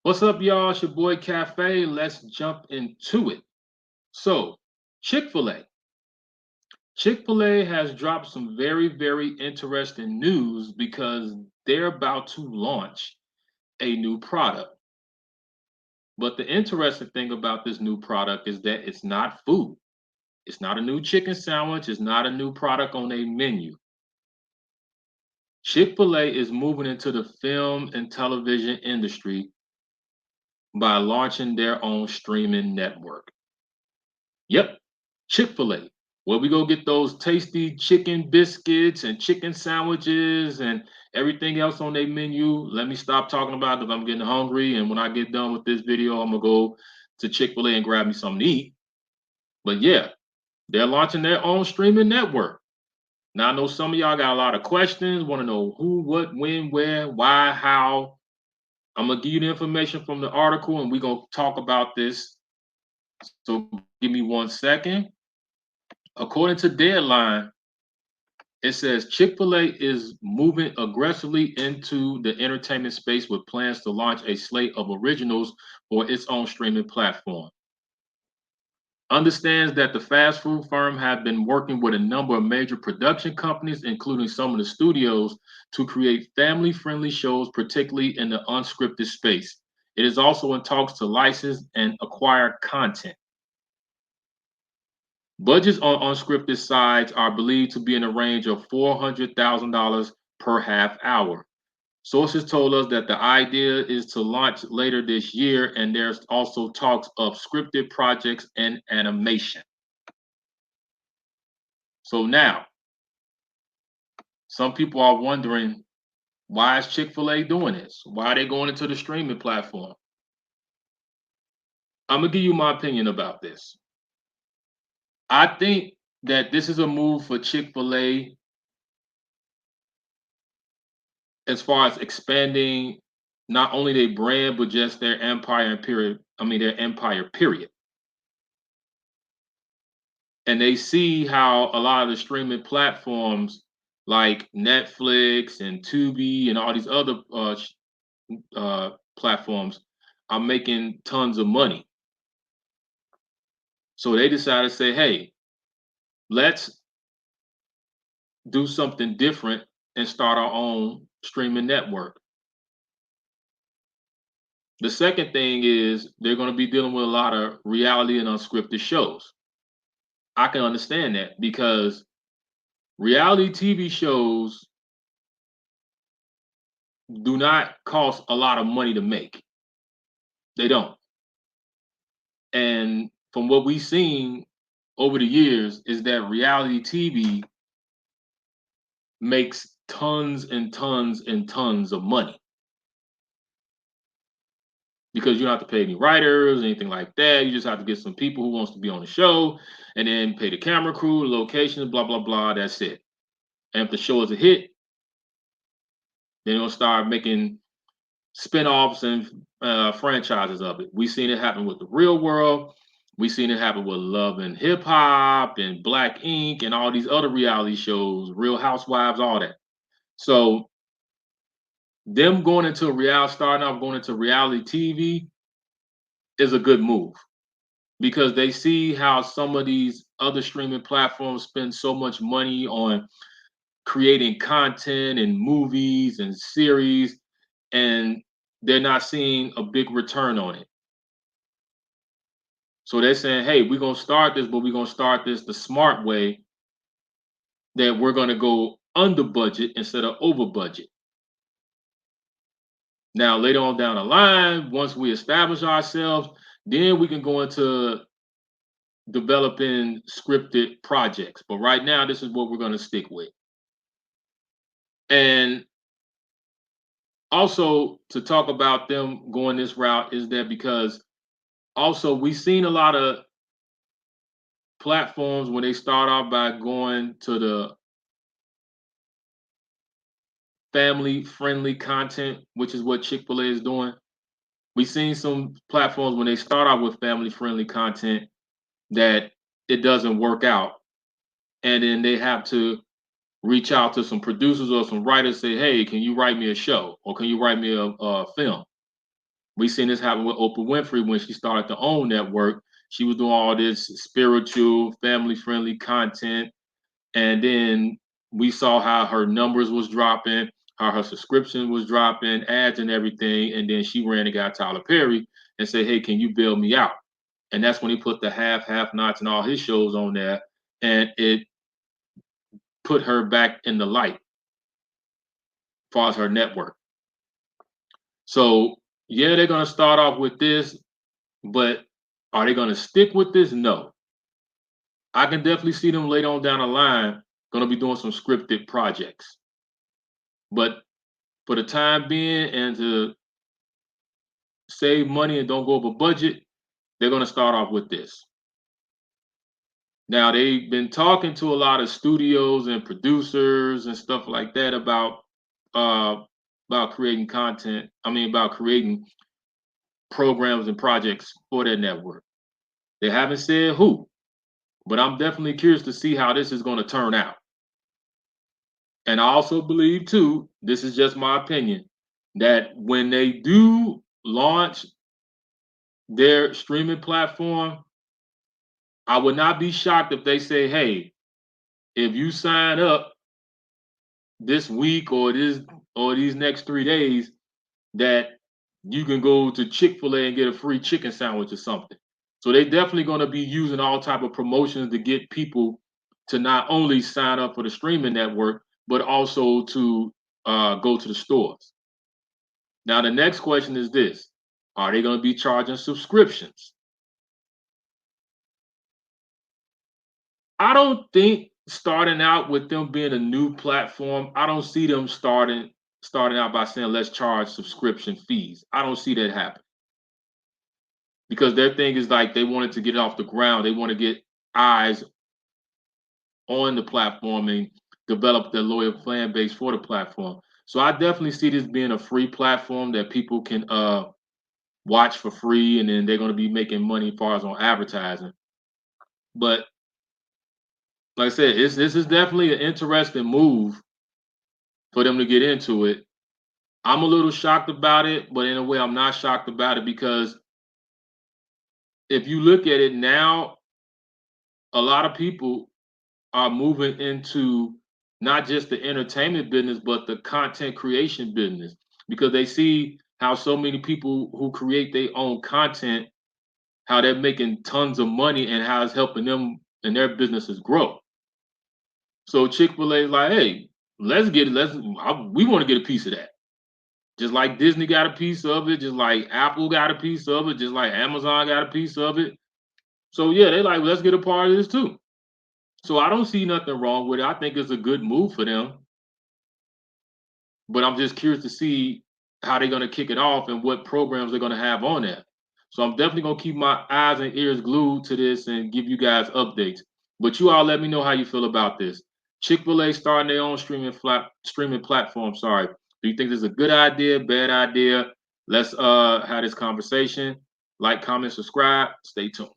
What's up, y'all? It's your boy Cafe. Let's jump into it. So, Chick fil A. Chick fil A has dropped some very, very interesting news because they're about to launch a new product. But the interesting thing about this new product is that it's not food. It's not a new chicken sandwich. It's not a new product on a menu. Chick fil A is moving into the film and television industry by launching their own streaming network. Yep, Chick-fil-A, where we go get those tasty chicken biscuits and chicken sandwiches and everything else on their menu. Let me stop talking about it because I'm getting hungry. And when I get done with this video, I'm gonna go to Chick-fil-A and grab me something to eat. But yeah, they're launching their own streaming network. Now I know some of y'all got a lot of questions, want to know who, what, when, where, why, how. I'm gonna give you the information from the article and we're gonna talk about this. So give me 1 second. According to Deadline, it says Chick-fil-A is moving aggressively into the entertainment space with plans to launch a slate of originals for its own streaming platform. Understands that the fast food firm have been working with a number of major production companies, including some of the studios, to create family-friendly shows, particularly in the unscripted space. It is also in talks to license and acquire content. Budgets on unscripted sides are believed to be in the range of $400,000 per half hour. Sources told us that the idea is to launch later this year, and there's also talks of scripted projects and animation. So now, some people are wondering, why is Chick-fil-A doing this? Why are they going into the streaming platform? I'm gonna give you my opinion about this. I think that this is a move for Chick-fil-A as far as expanding not only their brand but just their empire and period. I mean their empire period. And they see how a lot of the streaming platforms like Netflix and Tubi and all these other platforms are making tons of money. So they decided to say, "Hey, let's do something different and start our own streaming network." The second thing is they're going to be dealing with a lot of reality and unscripted shows. I can understand that because reality TV shows do not cost a lot of money to make. They don't. And from what we've seen over the years is that reality TV makes tons and tons and tons of money because you don't have to pay any writers, anything like that. You just have to get some people who wants to be on the show and then pay the camera crew, the locations, blah, blah, blah. That's it. And if the show is a hit, then they'll start making spin-offs and franchises of it. We've seen it happen with The Real World. We've seen it happen with Love and Hip Hop and Black Ink and all these other reality shows, Real Housewives, all that. So them going into starting off going into reality TV is a good move because they see how some of these other streaming platforms spend so much money on creating content and movies and series, and they're not seeing a big return on it. So they're saying, hey, we're going to start this, but we're going to start this the smart way, that we're going to go under budget instead of over budget. Now, later on down the line, once we establish ourselves, then we can go into developing scripted projects. But right now, this is what we're going to stick with. And also to talk about them going this route is that because also we've seen a lot of platforms when they start off by going to the family friendly content, which is what Chick-fil-A is doing. We've seen some platforms when they start out with family friendly content that it doesn't work out. And then they have to reach out to some producers or some writers, say, hey, can you write me a show or can you write me a film? We seen this happen with Oprah Winfrey when she started to own network. She was doing all this spiritual, family-friendly content, and then we saw how her numbers was dropping, how her subscription was dropping, ads and everything. And then she ran and got Tyler Perry and said, "Hey, can you bail me out?" And that's when he put the half nots and all his shows on there, and it put her back in the light as far as her network. So yeah, they're gonna start off with this, but are they gonna stick with this? No. I can definitely see them later on down the line gonna be doing some scripted projects. But for the time being and to save money and don't go over budget, they're gonna start off with this. Now they've been talking to a lot of studios and producers and stuff like that uh about creating content. I mean about creating programs and projects for their network. They haven't said who, but I'm definitely curious to see how this is going to turn out. And I also believe too, this is just my opinion, that when they do launch their streaming platform, I would not be shocked if they say, "Hey, if you sign up this week or these next 3 days, that you can go to Chick-fil-A and get a free chicken sandwich or something." So they definitely going to be using all type of promotions to get people to not only sign up for the streaming network, but also to go to the stores. Now the next question is this: are they going to be charging subscriptions? I don't think starting out with them being a new platform, I don't see them starting out by saying let's charge subscription fees. I don't see that happen because their thing is like they wanted to get it off the ground. They want to get eyes on the platform and develop their loyal fan base for the platform. So I definitely see this being a free platform that people can watch for free, and then they're going to be making money as far as on advertising. But like I said, this is definitely an interesting move for them to get into it. I'm a little shocked about it, but in a way, I'm not shocked about it because if you look at it now, a lot of people are moving into not just the entertainment business, but the content creation business because they see how so many people who create their own content, how they're making tons of money and how it's helping them and their businesses grow. So Chick-fil-A is like, hey, let's get it. We want to get a piece of that. Just like Disney got a piece of it, just like Apple got a piece of it, just like Amazon got a piece of it. So yeah, they like, let's get a part of this too. So I don't see nothing wrong with it. I think it's a good move for them. But I'm just curious to see how they're gonna kick it off and what programs they're gonna have on there. So I'm definitely gonna keep my eyes and ears glued to this and give you guys updates. But you all let me know how you feel about this. Chick-fil-A starting their own streaming platform. Sorry. Do you think this is a good idea, bad idea? Let's have this conversation. Like, comment, subscribe. Stay tuned.